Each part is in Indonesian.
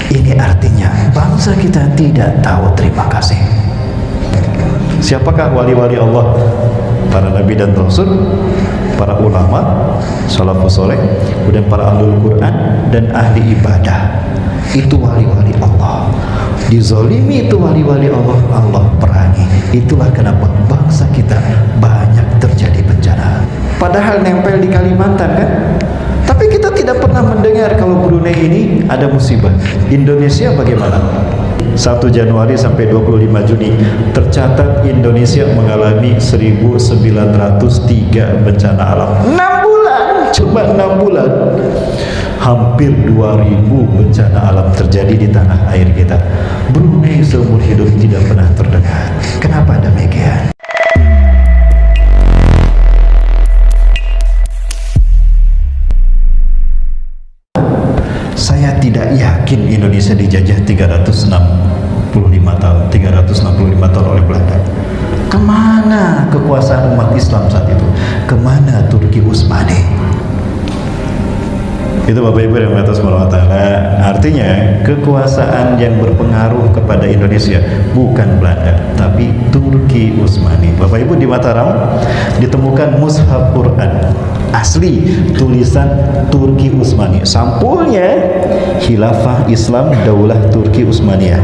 Ini artinya bangsa kita tidak tahu terima kasih. Siapakah wali-wali Allah? Para nabi dan rasul, para ulama, salafus soleh, kemudian para ahlul Quran dan ahli ibadah. Itu wali-wali Allah. Dizolimi itu wali-wali Allah, Allah perangi. Itulah kenapa bangsa kita banyak terjadi bencana. Padahal nempel di Kalimantan kan? Tapi kita tidak pernah mendengar kalau Brunei ini ada musibah. Indonesia bagaimana? 1 Januari sampai 25 Juni tercatat Indonesia mengalami 1903 bencana alam. 6 bulan, cuma 6 bulan. Hampir 2000 bencana alam terjadi di tanah air kita. Brunei seumur hidup tidak pernah terdengar. Kenapa demikian? Saya tidak yakin Indonesia dijajah 365 tahun oleh Belanda. Kemana kekuasaan umat Islam saat itu? Kemana Turki Utsmani? Itu Bapak Ibu yang atas SWT. Artinya kekuasaan yang berpengaruh kepada Indonesia bukan Belanda, tapi Turki Utsmani. Bapak Ibu, di Mataram ditemukan mushaf Quran asli tulisan Turki Utsmani. Sampulnya Khilafah Islam Daulah Turki Utsmaniyah.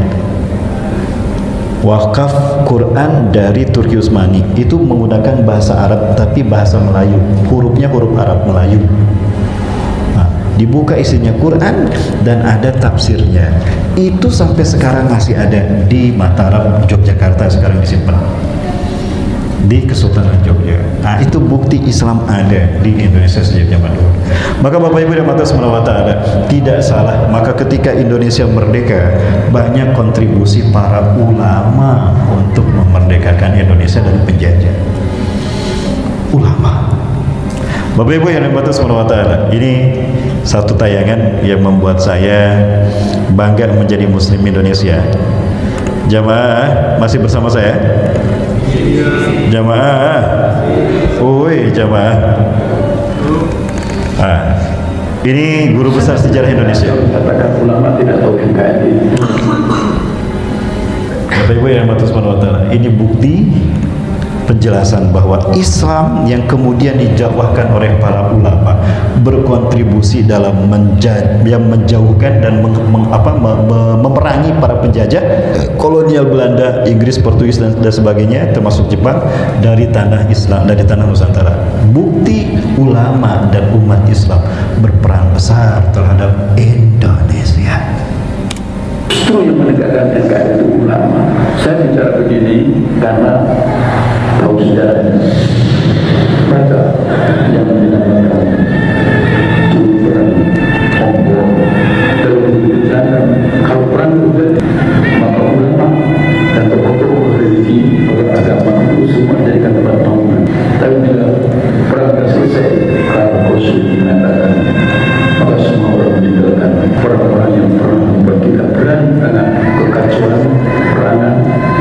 Wakaf Quran dari Turki Utsmani itu menggunakan bahasa Arab tapi bahasa Melayu. Hurufnya huruf Arab Melayu. Dibuka isinya Quran dan ada tafsirnya. Itu sampai sekarang masih ada di Mataram, Yogyakarta, sekarang disimpan di Kesultanan Jogja. Nah, itu bukti Islam ada di Indonesia sejak zaman dulu. Maka Bapak Ibu yang atas SWT tidak salah. Maka ketika Indonesia merdeka, banyak kontribusi para ulama untuk memerdekakan Indonesia dari penjajah. Ulama. Bapak Ibu yang atas SWT, ini satu tayangan yang membuat saya bangga menjadi Muslim Indonesia. Jamaah masih bersama saya? Jamaah, woi jamaah. Ini guru besar sejarah Indonesia. Katakan ulama tidak tahu NKRI. Bapak Ibu yang atas SWT, ini bukti penjelasan bahwa Islam yang kemudian didakwahkan oleh para ulama berkontribusi dalam menjauhkan dan memerangi para penjajah kolonial Belanda, Inggris, Portugis dan sebagainya, termasuk Jepang, dari tanah Islam, dari tanah Nusantara. Bukti ulama dan umat Islam berperan besar terhadap Indonesia. Justru yang menegakkan NKRI itu ulama. Saya bicara begini karena tahu sejarahnya. Baca yang dinamakan perang Hongkong. Dalam diceritakan kalau perang terjadi, maka ulama dan tokoh-tokoh religi atau agama itu semua dijadikan tempat bangunan. Tapi bila perang sudah selesai, Karl Kosul mengatakan maka semua orang meninggalkan orang-orang yang pernah membuat kita berani dengan kekacauan perangan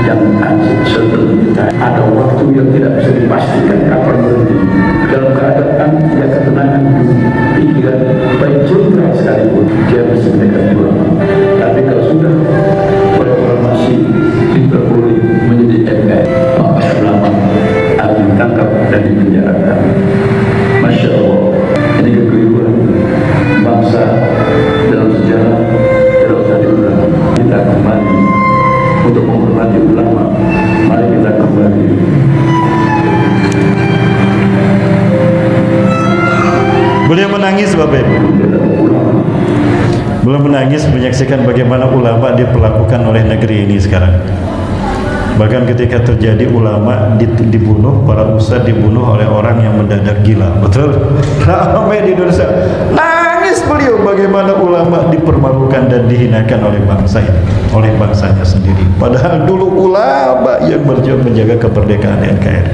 yang uncertain. Ada waktu yang tidak bisa dipastikan kapan berhenti. Dalam keadaan yang ketenangan pikiran baik jenderal sekalipun dia bisa mendekat ulama. Tapi kalau sudah orang-orang masih diperboleh menjadi NKRI, maka ulama akan ditangkap dan dipenjarakan. Masya Allah, ini kekeliruan bangsa dalam sejarah tidak usah diulang. Kita kembali untuk menghormati ulama. Mari kita kembali. Beliau menangis Bapak Ibu. Beliau menangis menyaksikan bagaimana ulama diperlakukan oleh negeri ini sekarang. Bahkan ketika terjadi ulama dibunuh, para ustadz dibunuh oleh orang yang mendadak gila. Betul? Ramai di Indonesia. Nangis beliau bagaimana ulama dipermalukan dan dihinakan oleh bangsa ini, oleh bangsanya sendiri. Padahal dulu ulama yang berjuang menjaga kemerdekaan NKRI.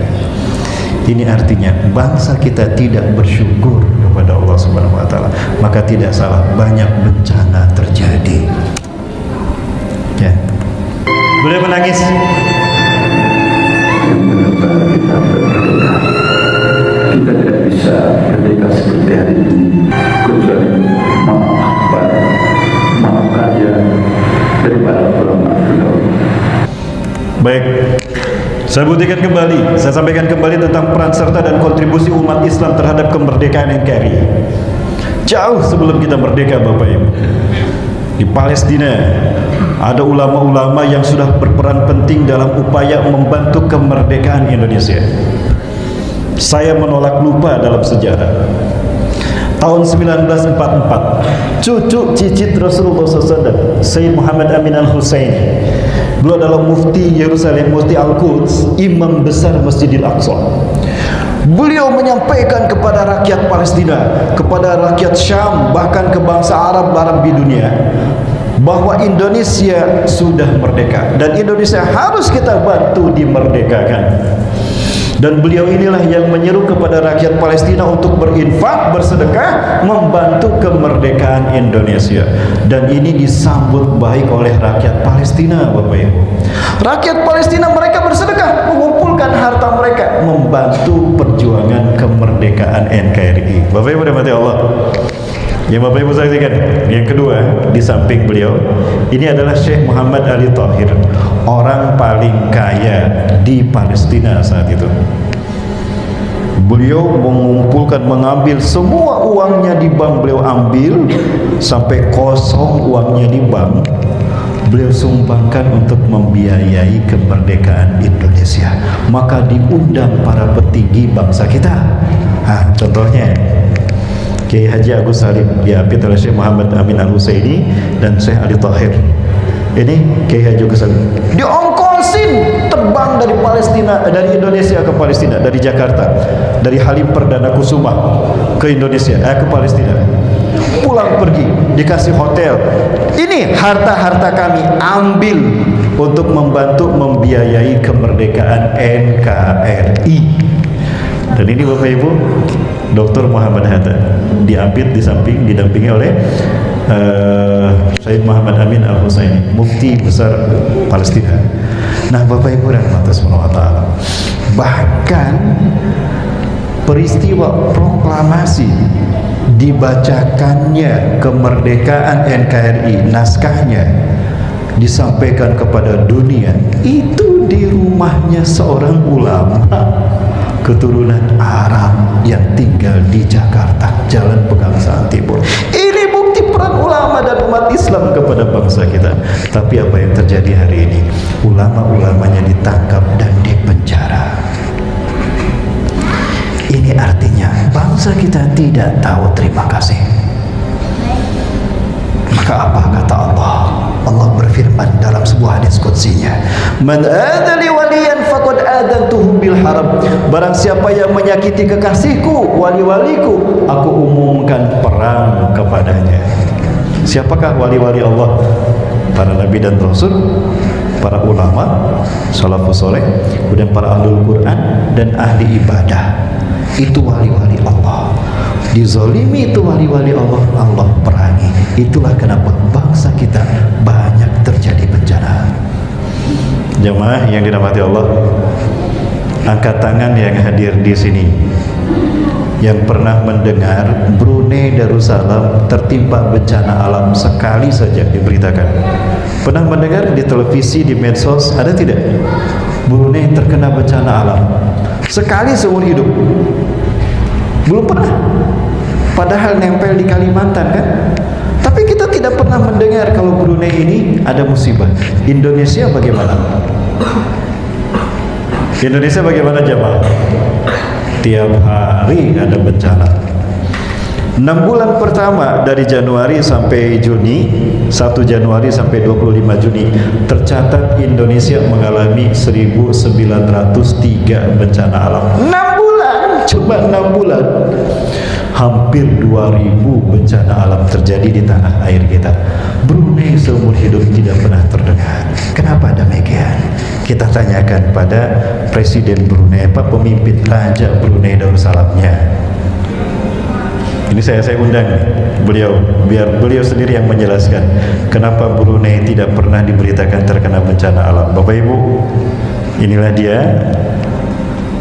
Ini artinya bangsa kita tidak bersyukur kepada Allah Subhanahu wa taala. Maka tidak salah banyak bencana terjadi. Ya. Beliau menangis. Kita tidak bisa merdeka seperti hari ini kecuali maaf saja Baik, saya sampaikan kembali tentang peran serta dan kontribusi umat Islam terhadap kemerdekaan NKRI. Jauh sebelum kita merdeka, Bapak Ibu, di Palestina ada ulama-ulama yang sudah berperan penting dalam upaya membantu kemerdekaan Indonesia. Saya menolak lupa dalam sejarah. Tahun 1944, cucu cicit Rasulullah SAW, Sayyid Muhammad Amin Al-Husaini, beliau adalah mufti Yerusalem, mufti Al-Quds, imam besar Masjidil Aqsa. Beliau menyampaikan kepada rakyat Palestina, kepada rakyat Syam, bahkan ke bangsa Arab di dunia, bahwa Indonesia sudah merdeka dan Indonesia harus kita bantu dimerdekakan. Dan beliau inilah yang menyeru kepada rakyat Palestina untuk berinfak, bersedekah, membantu kemerdekaan Indonesia. Dan ini disambut baik oleh rakyat Palestina, Bapak Ibu. Rakyat Palestina mereka bersedekah, mengumpulkan harta mereka, membantu perjuangan kemerdekaan NKRI. Bapak Ibu dirahmati Allah. Yang Bapak Ibu saksikan, yang kedua di samping beliau ini adalah Syekh Muhammad Ali Thahir, orang paling kaya di Palestina saat itu. Beliau mengambil semua uangnya di bank, beliau ambil sampai kosong uangnya di bank, beliau sumbangkan untuk membiayai kemerdekaan Indonesia. Maka diundang para petinggi bangsa kita. Contohnya Kiai Haji Agus Salim diapit oleh Syekh Muhammad Amin Al-Husaini dan Syekh Ali Thahir. Ini Kiai Haji Agus Salim diongkosin terbang dari Palestina, dari Indonesia ke Palestina, dari Jakarta, dari Halim Perdana Kusuma ke Indonesia, ke Palestina. Pulang pergi, dikasih hotel. Ini harta-harta kami ambil untuk membantu membiayai kemerdekaan NKRI. Dan ini Bapak Ibu, Dr. Muhammad Hatta diapit di samping, didampingi oleh Sayyid Muhammad Amin Al-Husaini, mufti besar Palestina. Nah, Bapak Ibu rahmati subhanahu wa ta'ala, bahkan peristiwa proklamasi dibacakannya kemerdekaan NKRI, naskahnya disampaikan kepada dunia, itu di rumahnya seorang ulama keturunan Arab yang tinggal di Jakarta, Jalan Pegangsaan Timur. Ini bukti peran ulama dan umat Islam kepada bangsa kita. Tapi apa yang terjadi hari ini? Ulama-ulamanya ditangkap dan dipenjara. Ini artinya bangsa kita tidak tahu terima kasih. Maka apa kata Allah? Allah berfirman dalam sebuah hadis qudsinya, "Man adali waliyan faqad adantuhu bil haram." Barang siapa yang menyakiti kekasihku, wali-waliku, aku umumkan perang kepadanya. Siapakah wali-wali Allah? Para nabi dan rasul, para ulama, salafus saleh, kemudian para ahlul Quran dan ahli ibadah. Itu wali-wali Allah. Dizalimi itu wali-wali Allah, Allah perangi. Itulah kenapa bangsa kita banyak terjadi bencana. Jemaah yang dirahmati Allah, angkat tangan yang hadir di sini yang pernah mendengar Brunei Darussalam tertimpa bencana alam sekali saja diberitakan. Pernah mendengar di televisi, di medsos, ada tidak? Brunei terkena bencana alam sekali seumur hidup. Belum pernah. Padahal nempel di Kalimantan kan. Tapi kita tidak pernah mendengar kalau Brunei ini ada musibah. Indonesia bagaimana? Indonesia bagaimana jemaah? Tiap hari ada bencana. 6 bulan pertama dari Januari sampai Juni, 1 Januari sampai 25 Juni, tercatat Indonesia mengalami 1903 bencana alam. 6 bulan, cuma 6 bulan. Hampir 2000 bencana alam terjadi di tanah air kita. Brunei seumur hidup tidak pernah terdengar. Kenapa demikian? Kita tanyakan pada Presiden Brunei, pemimpin Raja Brunei Darussalamnya. Ini saya undang beliau, biar beliau sendiri yang menjelaskan kenapa Brunei tidak pernah diberitakan terkena bencana alam. Bapak Ibu, inilah dia,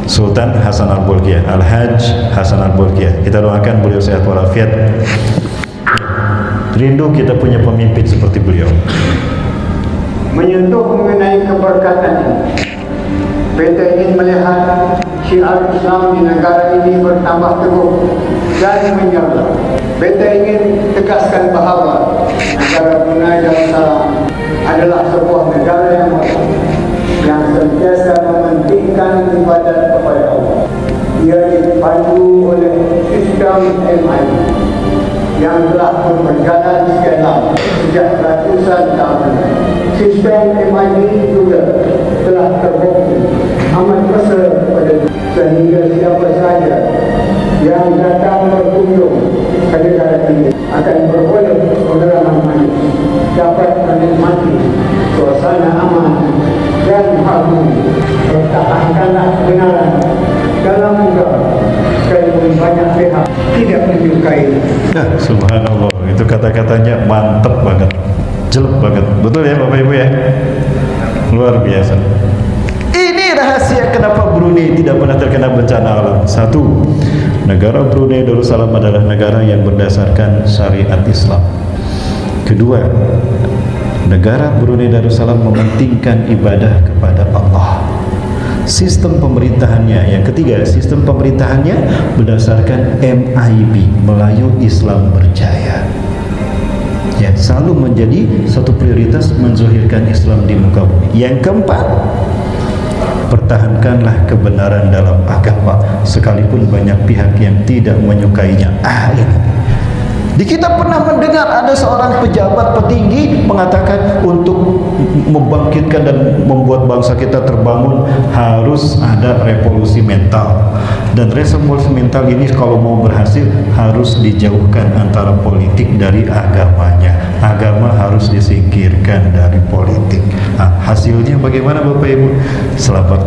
Sultan Hasan Al-Bolkiah, Al-Hajj Hasan Al-Bolkiah. Kita doakan beliau sehat walafiat. Rindu kita punya pemimpin seperti beliau. menyentuh mengenai keberkatan ini. PT ingin melihat syiar Islam di negara ini bertambah teguh dan menyerah. PT ingin tegaskan bahawa negara Brunei Darussalam adalah sebuah negara yang mulia, yang sentiasa mementingkan ibadat kepada Allah. Ia dipandu oleh sistem MI yang telah berjalan sekian lama, sejak ratusan tahun. Sistem MI ini juga telah terbukti amat besar pada sehingga siapa saja yang datang berkunjung ke negara ini akan berboleh pengalaman manis, dapat menikmati suasana aman dan harmoni. Pertahankanlah kebenaran dalam negara, sekali banyak pihak tidak menyukai. Ya, subhanallah, itu kata-katanya mantep banget, jelek banget, betul ya Bapak Ibu ya, luar biasa. Ini rahasia kenapa Brunei tidak pernah terkena bencana alam. Satu, negara Brunei Darussalam adalah negara yang berdasarkan syariat Islam. Kedua, negara Brunei Darussalam mementingkan ibadah kepada Allah. Sistem pemerintahannya, yang ketiga, sistem pemerintahannya berdasarkan MIB, Melayu Islam Berjaya. Ya, selalu menjadi satu prioritas menzuhirkan Islam di muka bumi. Yang keempat, pertahankanlah kebenaran dalam agama sekalipun banyak pihak yang tidak menyukainya. Ini di kita pernah mendengar ada seorang pejabat petinggi mengatakan untuk membangkitkan dan membuat bangsa kita terbangun harus ada revolusi mental, dan revolusi mental ini kalau mau berhasil harus dijauhkan antara politik dari agamanya. Agama harus disingkirkan dari politik. Nah, hasilnya bagaimana Bapak Ibu? Selamat